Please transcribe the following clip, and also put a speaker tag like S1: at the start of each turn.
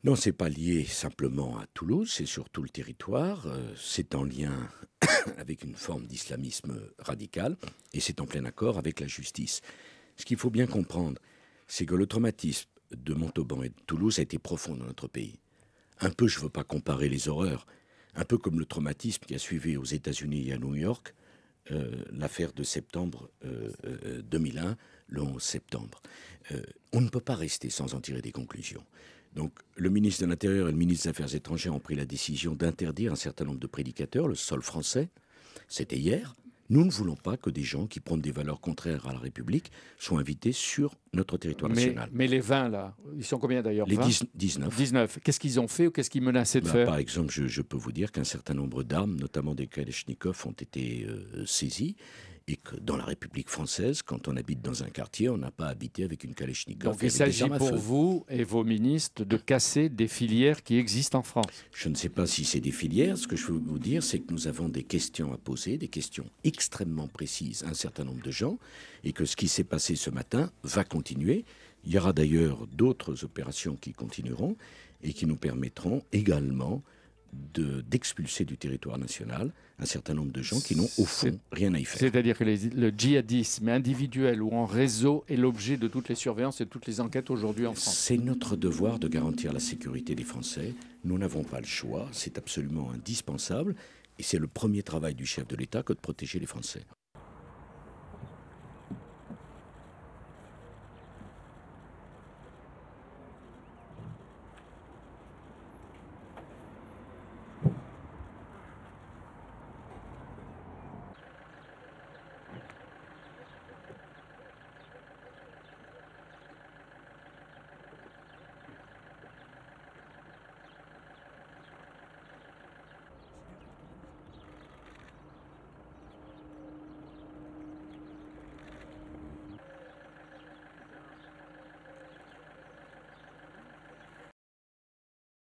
S1: Non, c'est pas lié simplement à Toulouse, c'est sur tout le territoire. C'est en lien avec une forme d'islamisme radical et c'est en plein accord avec la justice. Ce qu'il faut bien comprendre, c'est que le traumatisme de Montauban et de Toulouse a été profond dans notre pays. Un peu, je ne veux pas comparer les horreurs, un peu comme le traumatisme qui a suivi aux États-Unis et à New York l'affaire de septembre 2001, le 11 septembre. On ne peut pas rester sans en tirer des conclusions. Donc, le ministre de l'Intérieur et le ministre des Affaires étrangères ont pris la décision d'interdire un certain nombre de prédicateurs, le sol français. C'était hier. Nous ne voulons pas que des gens qui prônent des valeurs contraires à la République soient invités sur notre territoire national.
S2: Mais les 20, là, ils sont combien d'ailleurs?
S1: Les 19.
S2: 19. Qu'est-ce qu'ils ont fait ou qu'est-ce qu'ils menaçaient de faire?
S1: Par exemple, je peux vous dire qu'un certain nombre d'armes, notamment des kalachnikovs, ont été saisies. Et que dans la République française, quand on habite dans un quartier, on n'a pas habité avec une kalachnikov.
S2: Donc il s'agit pour vous et vos ministres de casser des filières qui existent en France.
S1: Je ne sais pas si c'est des filières. Ce que je veux vous dire, c'est que nous avons des questions à poser, des questions extrêmement précises à un certain nombre de gens, et que ce qui s'est passé ce matin va continuer. Il y aura d'ailleurs d'autres opérations qui continueront et qui nous permettront également d'expulser du territoire national un certain nombre de gens qui n'ont au fond rien à y faire.
S2: C'est-à-dire que le djihadisme individuel ou en réseau est l'objet de toutes les surveillances et de toutes les enquêtes aujourd'hui en France.
S1: C'est notre devoir de garantir la sécurité des Français. Nous n'avons pas le choix, c'est absolument indispensable et c'est le premier travail du chef de l'État que de protéger les Français.